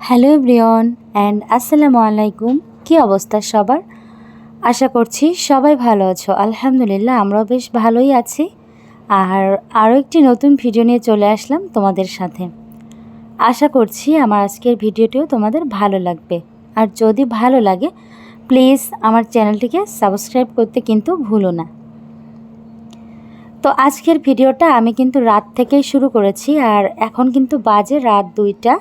Hello everyone and আসসালামু আলাইকুম। কী অবস্থা সবার? আশা করছি সবাই ভালো আছো। আলহামদুলিল্লাহ আমরাও বেশ ভালোই আছি। আর আরও একটি নতুন ভিডিও নিয়ে চলে আসলাম তোমাদের সাথে। আশা করছি আমার আজকের ভিডিওটিও তোমাদের ভালো লাগবে। আর যদি ভালো লাগে প্লিজ আমার চ্যানেলটিকে সাবস্ক্রাইব করতে কিন্তু ভুলো না। তো আজকের ভিডিওটা আমি কিন্তু রাত থেকেই শুরু করেছি, আর এখন কিন্তু বাজে রাত 2টা।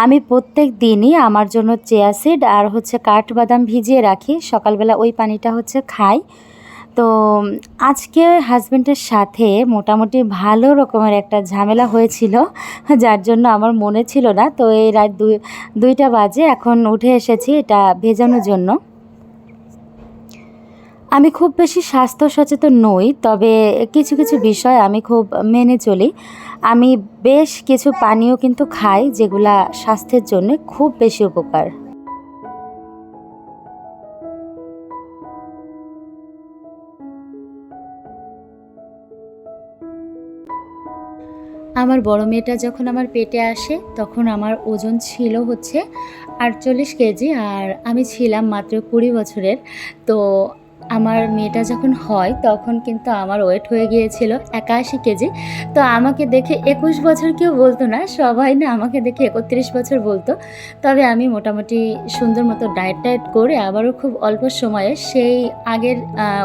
আমি প্রত্যেক দিনই আমার জন্য চিয়া সিড আর কাঠবাদাম ভিজিয়ে রাখি, সকালবেলা ওই পানিটা খাই। তো আজকে হাজব্যান্ডের সাথে মোটামুটি ভালো রকমের একটা ঝামেলা হয়েছিল, যার জন্য আমার মনে ছিল না। তো এই রাত 2টা বাজে এখন উঠে এসেছি এটা ভেজানোর জন্য। আমি খুব বেশি স্বাস্থ্য সচেতন নই, তবে কিছু কিছু বিষয় আমি খুব মেনে চলি। আমি বেশ কিছু পানীয় কিন্তু খাই যেগুলা স্বাস্থ্যের জন্য খুব বেশি উপকার। আমার বড় মেয়েটা যখন আমার পেটে আসে তখন আমার ওজন ছিল 48 কেজি, আর আমি ছিলাম মাত্র 20 বছরের। তো আমার মেয়েটা যখন হয় তখন কিন্তু আমার ওয়েট হয়ে গিয়েছিল 81 কেজি। তো আমাকে দেখে 21 বছর কেউ বলতো না, সবাই না আমাকে দেখে 31 বছর বলতো। তবে আমি মোটামুটি সুন্দর মতো ডায়েট করে আবারও খুব অল্প সময়ে সেই আগের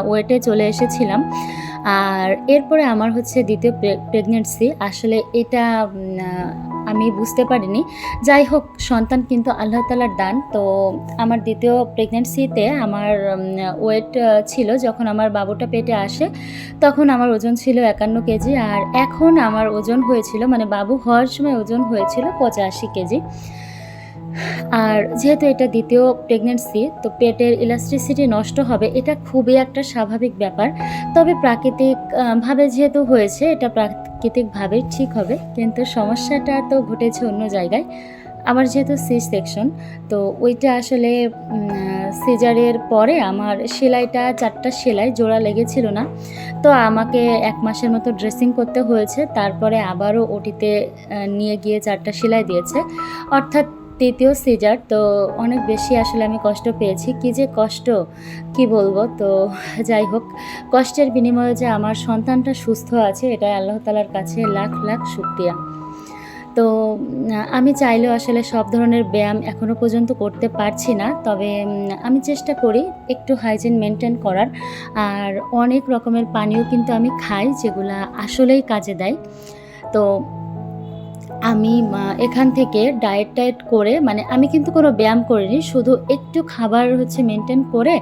ওয়েটে চলে এসেছিলাম। আর এরপরে আমার দ্বিতীয় প্রেগনেন্সি। আসলে এটা আমি বুঝতে পারিনি। যাই হোক, সন্তান কিন্তু আল্লাহ তাআলার দান। তো আমার দ্বিতীয় প্রেগনেন্সিতে আমার ওয়েট ছিল, যখন আমার বাবুটা পেটে আসে তখন আমার ওজন ছিল 51 কেজি, আর এখন আমার ওজন হয়েছিল, মানে বাবু হওয়ার সময় ওজন হয়েছিল 85 কেজি। আর যেহেতু এটা দ্বিতীয় প্রেগনেন্সি, তো পেটের ইলাস্টিসিটি নষ্ট হবে, এটা খুবই একটা স্বাভাবিক ব্যাপার। তবে প্রাকৃতিক ভাবে যেহেতু হয়েছে, এটা প্রাকৃতিকভাবেই ঠিক হবে। কিন্তু সমস্যাটা তো ঘটেছে অন্য জায়গায়। আমার যেহেতু সি সেকশন, তো ওইটা আসলে সিজারের পরে আমার সেলাইটা 4টা সেলাই জোড়া লেগেছিল না। তো আমাকে 1 মাসের মতো ড্রেসিং করতে হয়েছে। তারপরে আবারও ওটিতে নিয়ে গিয়ে 4টা সেলাই দিয়েছে, অর্থাৎ তৃতীয় সিজার। তো অনেক বেশি আসলে আমি কষ্ট পেয়েছি। কী যে কষ্ট, কি বলবো। তো যাই হোক, কষ্টের বিনিময়ে যে আমার সন্তানটা সুস্থ আছে, এটাই আল্লাহ তাআলার কাছে লাখ লাখ শুকরিয়া। তো আমি চাইলেও আসলে সব ধরনের ব্যায়াম এখনও পর্যন্ত করতে পারছি না। তবে আমি চেষ্টা করি একটু হাইজিন মেনটেন করার। আর অনেক রকমের পানীয় কিন্তু আমি খাই যেগুলা আসলেই কাজে দেয়। তো আমি এখান থেকে ডায়েট করে, মানে আমি কিন্তু কোনো ব্যায়াম করিনি, শুধু একটু খাবার মেনটেন করে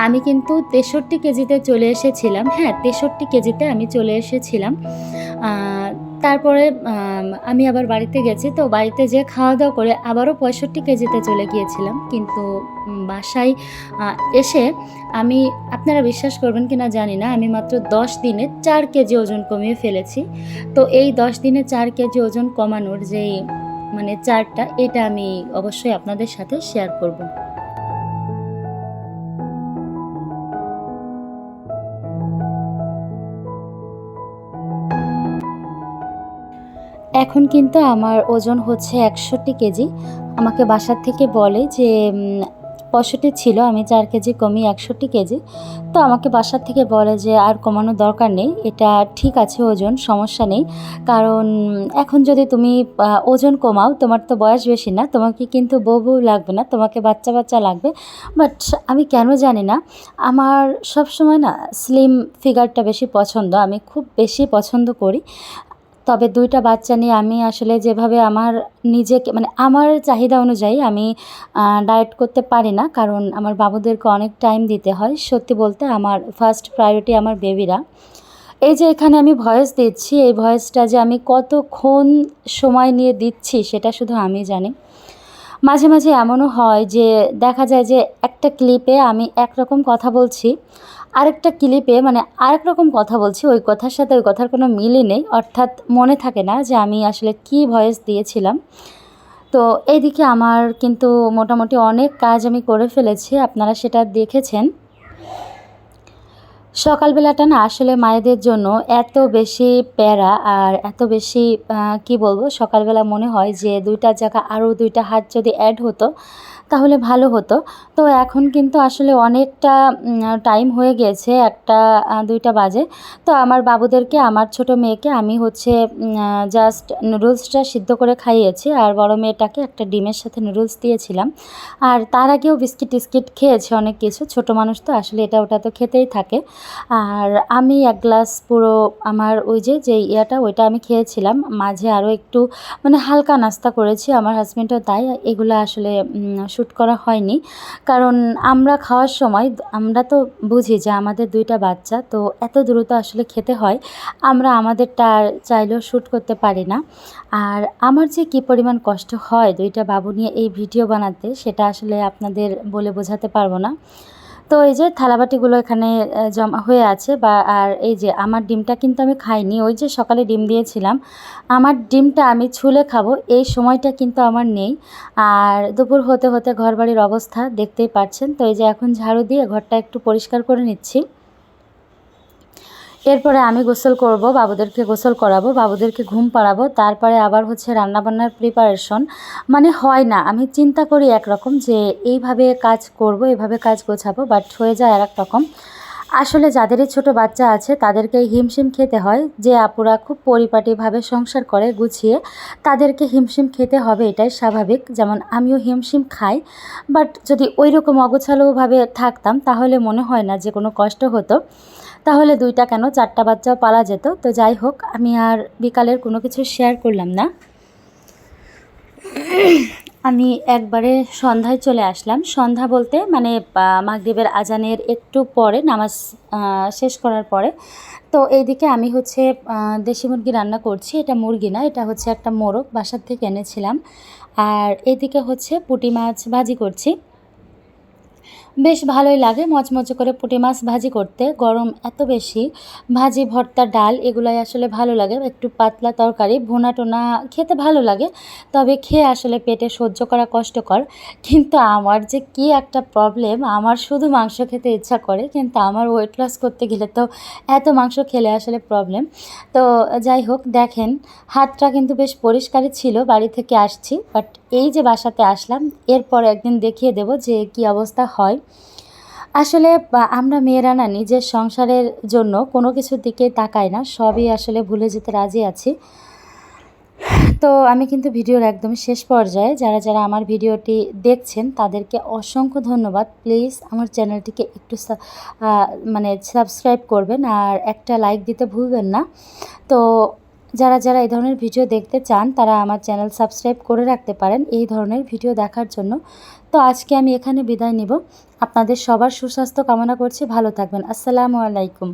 আমি কিন্তু 63 কেজিতে চলে এসেছিলাম। হ্যাঁ, 63 কেজিতে আমি চলে এসেছিলাম। তারপরে আমি আবার বাড়িতে গেছি। তো বাড়িতে যেয়ে খাওয়া দাওয়া করে আবারও 65 কেজিতে চলে গিয়েছিলাম। কিন্তু বাসায় এসে আমি, আপনারা বিশ্বাস করবেন কি না জানি না, আমি মাত্র 10 দিনে 4 কেজি ওজন কমিয়ে ফেলেছি। তো এই 10 দিনে 4 কেজি ওজন কমানোর যেই চার্টটা, এটা আমি অবশ্যই আপনাদের সাথে শেয়ার করব। এখন কিন্তু আমার ওজন 61 কেজি। আমাকে বাসার থেকে বলে যে 65 ছিল, আমি 4 কেজি কমিয়ে 61 কেজি। তো আমাকে বাসার থেকে বলে যে আর কমানোর দরকার নেই, এটা ঠিক আছে ওজন, সমস্যা নেই। কারণ এখন যদি তুমি ওজন কমাও, তোমার তো বয়স বেশি না, তোমাকে কিন্তু বউ লাগবে না, তোমাকে বাচ্চা লাগবে। বাট আমি কেন জানি না, আমার সবসময় না স্লিম ফিগারটা বেশি পছন্দ, আমি খুব বেশি পছন্দ করি। তবে 2টা বাচ্চা নিয়ে আমি আসলে যেভাবে আমার নিজেকে, আমার চাহিদা অনুযায়ী আমি ডায়েট করতে পারি না, কারণ আমার বাবুদেরকে অনেক টাইম দিতে হয়। সত্যি বলতে আমার ফার্স্ট প্রায়োরিটি আমার বেবিরা। এই যে এখানে আমি ভয়েস দিচ্ছি, এই ভয়েসটা যে আমি কতক্ষণ সময় নিয়ে দিচ্ছি সেটা শুধু আমি জানি। মাঝে মাঝে এমনও হয় যে দেখা যায় যে একটা ক্লিপে আমি একরকম কথা বলছি, আরেকটা ক্লিপে আরেক রকম কথা বলছি, ওই কথার সাথে ওই কথার কোনো মিলই নেই, অর্থাৎ মনে থাকে না যে আমি আসলে কী ভয়েস দিয়েছিলাম। তো এইদিকে আমার কিন্তু মোটামুটি অনেক কাজ আমি করে ফেলেছি, আপনারা সেটা দেখেছেন। সকালবেলাটা না আসলে মায়েদের জন্য এত বেশি প্যারা আর এত বেশি কি বলবো, সকালবেলা মনে হয় যে ২টা জায়গা আরও ২টা হাত যদি অ্যাড হতো তাহলে ভালো হতো। তো এখন কিন্তু আসলে অনেকটা টাইম হয়ে গিয়েছে, ১টা ২টা বাজে। তো আমার বাবুদেরকে, আমার ছোট মেয়েকে আমি হচ্ছে জাস্ট নুডলসটা সিদ্ধ করে খাইয়েছি, আর বড় মেয়েটাকে একটা ডিমের সাথে নুডলস দিয়েছিলাম। আর তার আগেও বিস্কিট-টিস্কিট খেয়েছে অনেক কিছু। ছোট মানুষ তো আসলে এটা ওটা তো খেতেই থাকে। আর আমি ১ গ্লাস পুরো আমার ওই যে ইয়াটা ওইটা আমি খেয়েছিলাম। মাঝে আরও একটু মানে হালকা নাস্তা করেছি। আমার হাসব্যান্ডও তাই। এগুলা আসলে শ্যুট করা হয়নি। কারণ আমরা খাওয়ার সময় আমরা তো বুঝি যে আমাদের ২ টা বাচ্চা, তো এত দ্রুত আসলে খেতে হয়। আমরা আমাদেরটা আর চাইলেও শ্যুট করতে পারি না। আর আমার যে কী পরিমাণ কষ্ট হয় ২ টা বাবু নিয়ে এই ভিডিও বানাতে, সেটা আসলে আপনাদের বলে বোঝাতে পারব না। তো এই যে থালাবাটিগুলো এখানে জমা হয়ে আছে, আর এই যে আমার ডিমটা কিন্তু আমি খাইনি। ওই যে সকালে ডিম দিয়েছিলাম, আমার ডিমটা আমি ছুলে খাবো এই সময়টা কিন্তু আমার নেই। আর দুপুর হতে হতে ঘরবাড়ির অবস্থা দেখতেই পাচ্ছেন। তো এই যে এখন ঝাড়ু দিয়ে ঘরটা একটু পরিষ্কার করে নিচ্ছি। এরপরে আমি গোসল করব, বাবুদেরকে গোসল করাবো, বাবুদেরকে ঘুম পাড়াবো, তারপরে আবার হচ্ছে রান্নাবান্নার প্রিপারেশন। মানে হয় না, আমি চিন্তা করি একরকম যে এইভাবে কাজ করব, এভাবে কাজ গোছাবো, বাট হয়ে যায় আরেক রকম। আসলে যাদেরই ছোট বাচ্চা আছে তাদেরকে হিমশিম খেতে হয়। যে আপুরা খুব পরিপাটিভাবে সংসার করে গুছিয়ে, তাদেরকে হিমশিম খেতে হবে, এটাই স্বাভাবিক। যেমন আমিও হিমশিম খাই, বাট যদি ওই রকম অগোছালোভাবে থাকতাম তাহলে মনে হয় না যে কোনো কষ্ট হতো। তাহলে ২টা কেন ৪টা বাচ্চাও পালা যেত। তো যাই হোক, আমি আর বিকালের কোনো কিছু শেয়ার করলাম না। আমি একবারে সন্ধ্যায় চলে আসলাম। সন্ধ্যা বলতে মানে মাগরিবের আজানের একটু পরে, নামাজ শেষ করার পরে। তো এইদিকে আমি হচ্ছে দেশি মুরগি রান্না করছি। এটা মুরগি না, এটা হচ্ছে একটা মোরগ, বাসার থেকে এনেছিলাম। আর এদিকে হচ্ছে পুঁটি মাছ ভাজি করছি। বেশ ভালোই লাগে মচমচে করে পুঁটি মাছ ভাজি করতে। গরম এত বেশি, ভাজি, ভর্তা, ডাল এগুলাই আসলে ভালো লাগে। একটু পাতলা তরকারি, ভুনা-টুনা খেতে ভালো লাগে। তবে খেয়ে আসলে পেটে সহ্য করা কষ্টকর। কিন্তু আমার যে কী একটা প্রবলেম, আমার শুধু মাংস খেতে ইচ্ছা করে। কিন্তু আমার ওয়েট লস করতে গেলে তো এত মাংস খেলে আসলে প্রবলেম। তো যাই হোক, দেখেন হাতটা কিন্তু বেশ পরিষ্কারই ছিল, বাড়ি থেকে আসছি। বাট এই যে বাসাতে আসলাম, এরপর একদিন দেখিয়ে দেব যে কী অবস্থা হয়। আসলে আমরা মেয়েরা না নিজের সংসারের জন্য কোনো কিছুর দিকেই তাকাই না, সবই আসলে ভুলে যেতে রাজি আছি। তো আমি কিন্তু ভিডিওর একদম শেষ পর্যায়ে, যারা আমার ভিডিওটি দেখছেন তাদেরকে অসংখ্য ধন্যবাদ। প্লিজ আমার চ্যানেলটিকে একটু মানে সাবস্ক্রাইব করবেন, আর একটা লাইক দিতে ভুলবেন না। তো যারা এই ধরনের ভিডিও দেখতে চান তারা আমার চ্যানেল সাবস্ক্রাইব করে রাখতে পারেন এই ধরনের ভিডিও দেখার জন্য। তো আজকে আমি এখানে বিদায় নিব। আপনাদের সবার সুস্বাস্থ্য কামনা করছি। ভালো থাকবেন। আসসালামু আলাইকুম।